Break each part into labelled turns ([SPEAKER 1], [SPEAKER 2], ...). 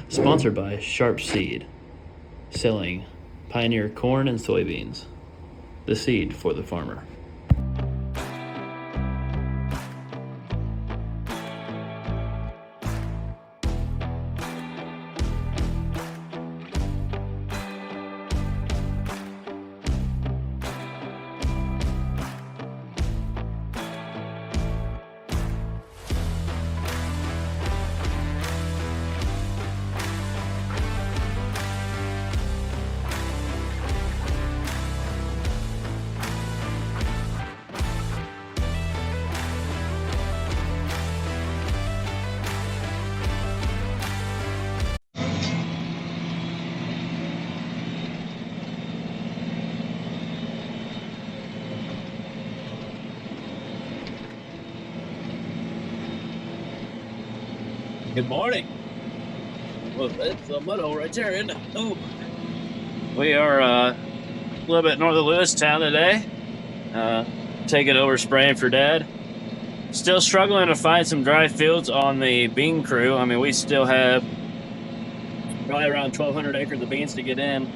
[SPEAKER 1] Sponsored by Sharp Seed, selling Pioneer corn and soybeans, the seed for the farmer.
[SPEAKER 2] Good morning. Well, it's a mud hole right there, isn't it? Oh. We are a little bit north of Lewistown today. Taking over spraying for Dad. Still struggling to find some dry fields on the bean crew. I mean, we still have probably around 1,200 acres of beans to get in.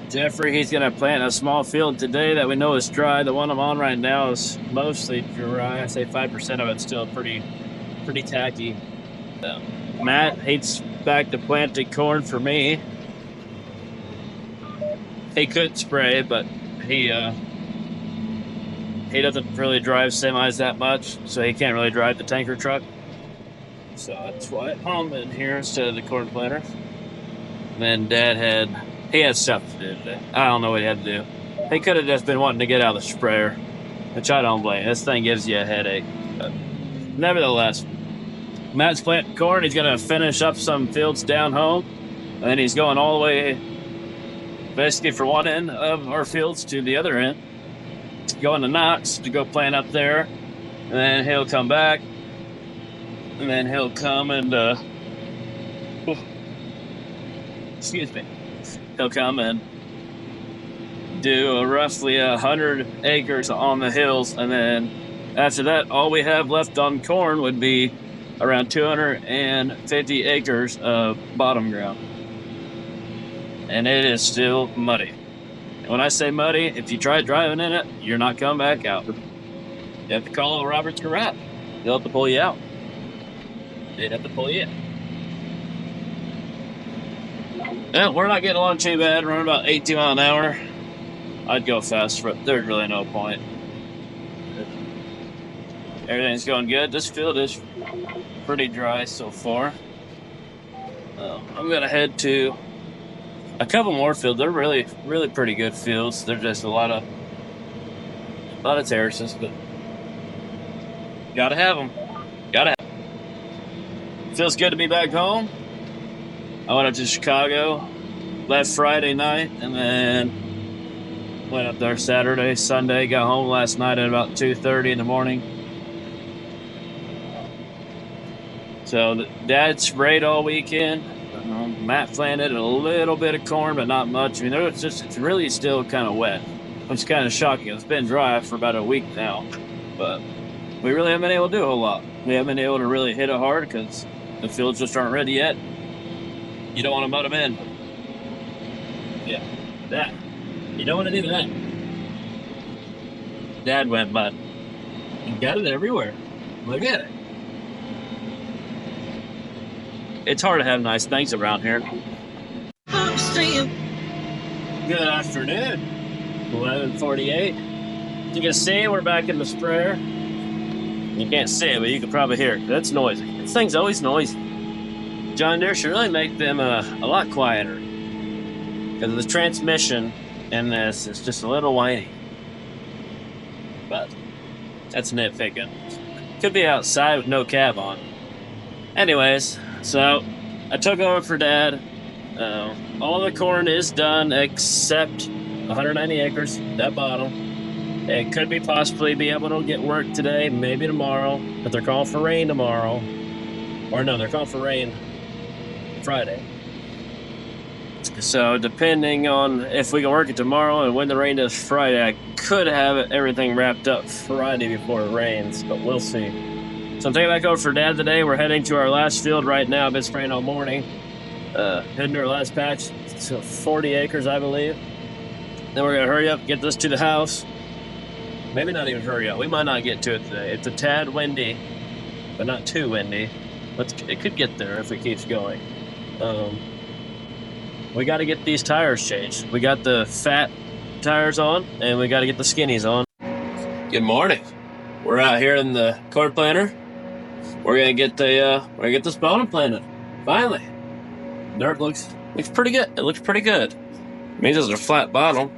[SPEAKER 2] Jeffrey, he's going to plant a small field today that we know is dry. The one I'm on right now is mostly dry. I say 5% of it's still pretty tacky. Matt, he's back to planting corn for me. He could spray, but he doesn't really drive semis that much, so he can't really drive the tanker truck. So that's why I'm in here instead of the corn planter. And then Dad had stuff to do today. I don't know what he had to do. He could have just been wanting to get out of the sprayer, which I don't blame. This thing gives you a headache. But nevertheless, Matt's planting corn. He's going to finish up some fields down home. And he's going all the way, basically from one end of our fields to the other end. Going to Knox to go plant up there. And then he'll come back. And then he'll come and, excuse me. He'll come and do roughly 100 acres on the hills, and then after that, all we have left on corn would be around 250 acres of bottom ground, and it is still muddy. And when I say muddy, if you try driving in it, you're not coming back out. You have to call Robert's Garage. They'll have to pull you out. They'd have to pull you out. Yeah, we're not getting along too bad. Running about 18 miles an hour. I'd go faster, but there's really no point. Everything's going good. This field is pretty dry so far. I'm going to head to a couple more fields. They're really pretty good fields. They're just a lot of terraces, but gotta have them. Gotta have them. Feels good to be back home. I went up to Chicago, left Friday night, and then went up there Saturday, Sunday, got home last night at about 2:30 in the morning. So Dad sprayed all weekend. Matt planted a little bit of corn, but not much. I mean, it's really still kind of wet, which is kind of shocking. It's been dry for about a week now, but we really haven't been able to do a whole lot. We haven't been able to really hit it hard because the fields just aren't ready yet. You don't want to mud them in. Yeah, that. You don't want to do that. Dad went mud. He got it everywhere. Look at it. It's hard to have nice things around here. Good afternoon. 11:48. You can see we're back in the sprayer. You can't see it, but you can probably hear it. That's noisy. This thing's always noisy. John Deere should really make them a lot quieter, because the transmission in this is just a little whiny. But that's nitpicking. Could be outside with no cab on. Anyways, so I took over for Dad. All the corn is done except 190 acres, that bottom. It could be possibly be able to get work today, maybe tomorrow, but they're calling for rain tomorrow. Or no, they're calling for rain Friday. So depending on if we can work it tomorrow and when the rain does Friday, I could have everything wrapped up Friday before it rains, but we'll see. So I'm taking back over for Dad today. We're heading to our last field right now. I've been spraying all morning. Heading to our last patch. It's 40 acres, I believe. Then we're going to hurry up, get this to the house. Maybe not even hurry up. We might not get to it today. It's a tad windy, but not too windy. It could get there if it keeps going. We got to get these tires changed. We got the fat tires on, and we got to get the skinnies on. Good morning. We're out here in the corn planter. We're gonna get this bottom planted. Finally, dirt looks pretty good. It looks pretty good. It means it's a flat bottom.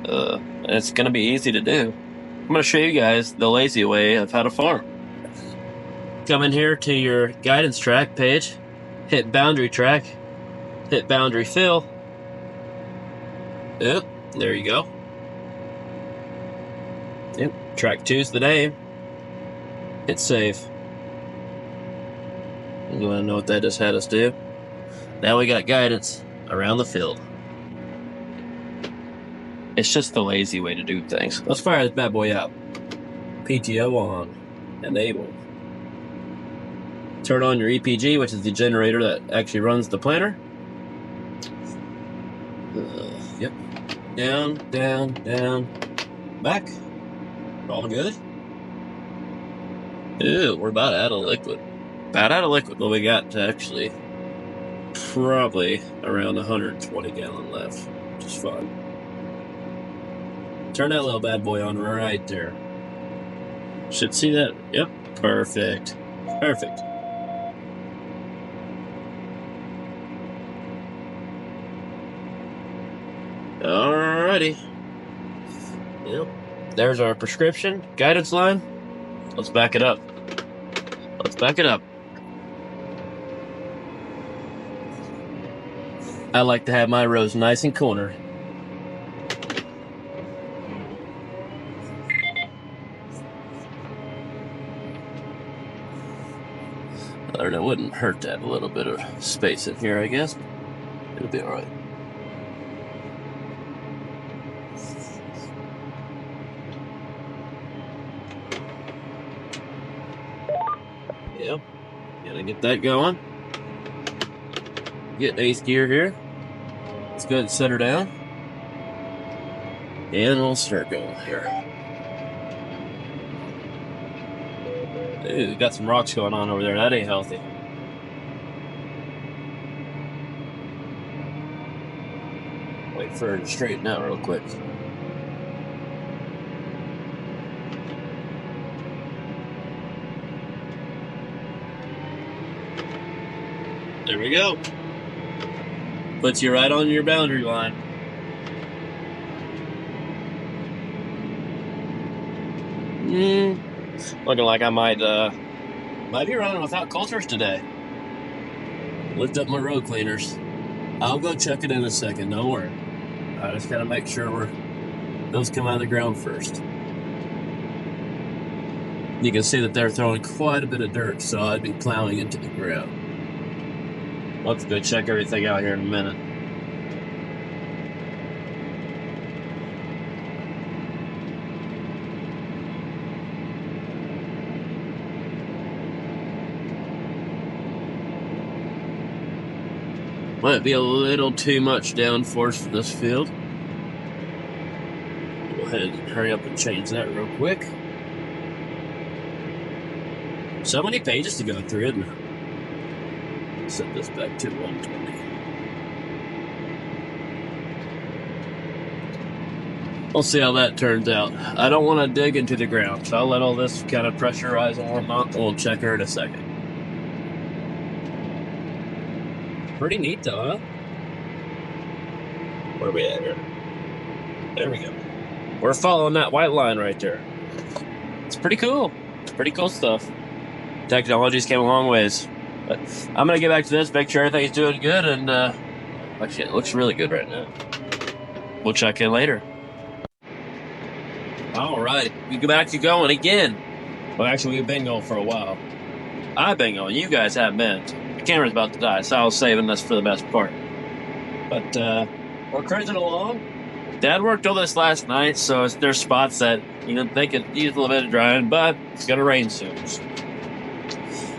[SPEAKER 2] And it's gonna be easy to do. I'm gonna show you guys the lazy way of how to farm. Come in here to your guidance track page, hit boundary track, hit boundary fill. Yep, there you go. Yep, track 2's the name. Hit save. You wanna know what that just had us do? Now we got guidance around the field. It's just the lazy way to do things. Let's fire this bad boy up. PTO on. Enable. Turn on your EPG, which is the generator that actually runs the planter. Yep. Down, down, down. Back. All good. Ew, we're about out of liquid. Well, we got actually probably around 120 gallon left, which is fine. Turn that little bad boy on right there. Should see that. Yep, perfect. Perfect. Alrighty. Yep. There's our prescription guidance line. Let's back it up. I like to have my rows nice and cornered. It wouldn't hurt to have a little bit of space in here, I guess. It'll be alright. Yep. Gotta get that going. Get eighth gear here. Let's go ahead and set her down. And we'll start going here. Ooh, got some rocks going on over there. That ain't healthy. Wait for her to straighten out real quick. There we go. Puts you right on your boundary line. Looking like I might be running without coulters today. Lift up my road cleaners. I'll go check it in a second, don't worry. I just gotta make sure those come out of the ground first. You can see that they're throwing quite a bit of dirt, so I'd be plowing into the ground. I'll have to go check everything out here in a minute. Might be a little too much downforce for this field. Go ahead and hurry up and change that real quick. So many pages to go through, isn't there? Set this back to 120. We'll see how that turns out. I don't want to dig into the ground, so I'll let all this kind of pressurize and whatnot. We'll check her in a second. Pretty neat though, huh? Where are we at here? There we go. We're following that white line right there. It's pretty cool. It's pretty cool stuff. Technology's came a long ways. But I'm going to get back to this, make sure everything's doing good, and actually it looks really good right now. We'll check in later. Alright, we go back to going again. Well, actually, we've been going for a while. I've been going. You guys haven't been. The camera's about to die, so I was saving this for the best part. But we're cruising along. Dad worked all this last night, so there's spots that they could use a little bit of drying, but it's going to rain soon.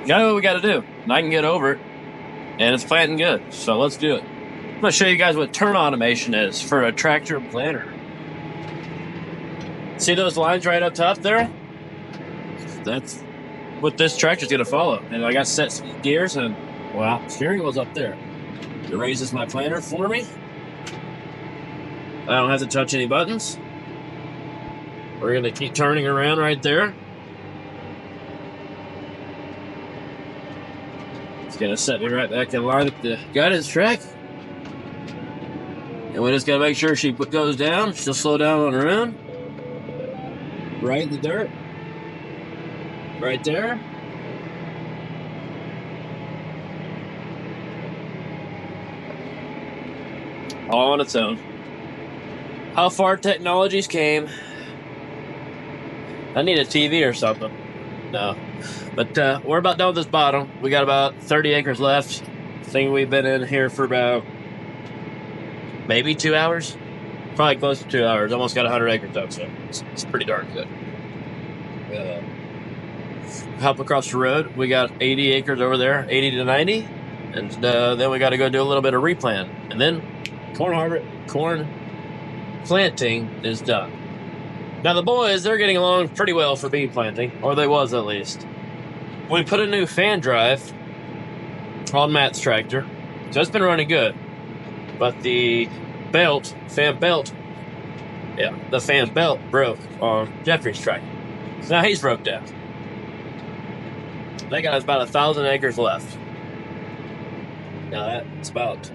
[SPEAKER 2] Gotta do what we gotta do. And I can get over it. And it's planting good. So let's do it. I'm gonna show you guys what turn automation is for a tractor and planter. See those lines right up top there? That's what this tractor's gonna follow. And I got set gears and, wow, steering wheel's up there. It raises my planter for me. I don't have to touch any buttons. We're gonna keep turning around right there. It's gonna set me right back in line with the guidance track. And we just gotta make sure she goes down. She'll slow down on her own. Right in the dirt. Right there. All on its own. How far technologies came. I need a TV or something. No. But we're about done with this bottom. We got about 30 acres left. I think we've been in here for about maybe 2 hours. Probably close to 2 hours. Almost got 100 acres up, so it's pretty darn good. Hop across the road. We got 80 acres over there, 80 to 90. And then we got to go do a little bit of replant. And then corn planting is done. Now the boys, they're getting along pretty well for bean planting, or they was at least. We put a new fan drive on Matt's tractor, so it's been running good. But the fan belt broke on Jeffrey's tractor. So now he's broke down. They got about 1,000 acres left. Now that's about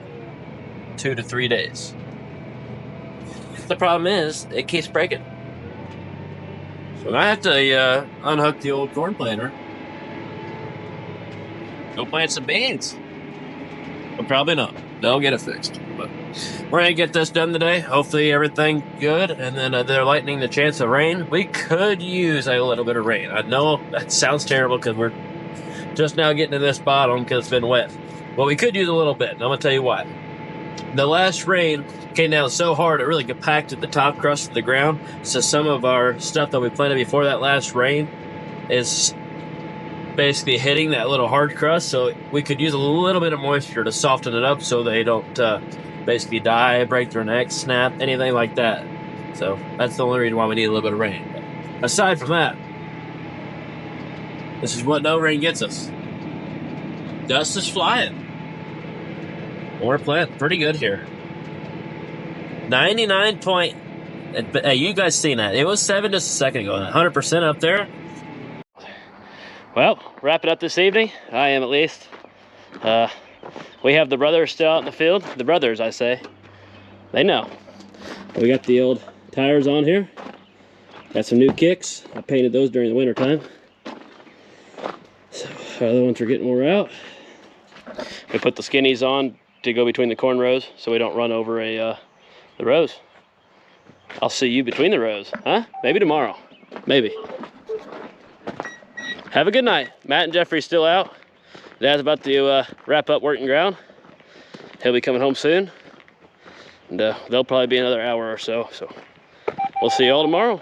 [SPEAKER 2] 2 to 3 days. The problem is, it keeps breaking. So I have to unhook the old corn planter. Go plant some beans. But probably not. They'll get it fixed. But we're going to get this done today. Hopefully everything good. And then they're lightening the chance of rain. We could use a little bit of rain. I know that sounds terrible because we're just now getting to this bottom because it's been wet. But we could use a little bit. And I'm going to tell you why. The last rain came down so hard, it really compacted the top crust of the ground. So some of our stuff that we planted before that last rain is basically hitting that little hard crust. So we could use a little bit of moisture to soften it up so they don't basically die, break their necks, snap, anything like that. So that's the only reason why we need a little bit of rain. But aside from that, this is what no rain gets us. Dust is flying. We're planting pretty good here. 99 point. You guys seen that? It was 7 just a second ago. 100% up there. Well, wrap it up this evening. I am at least. We have the brothers still out in the field. The brothers, I say. They know. We got the old tires on here. Got some new kicks. I painted those during the winter time. So our other ones are getting wore out. We put the skinnies on to go between the corn rows so we don't run over the rows. I'll see you between the rows, huh? Maybe tomorrow. Maybe. Have a good night. Matt and Jeffrey's still out. Dad's about to wrap up working ground. He'll be coming home soon. And they'll probably be another hour or so. So we'll see you all tomorrow.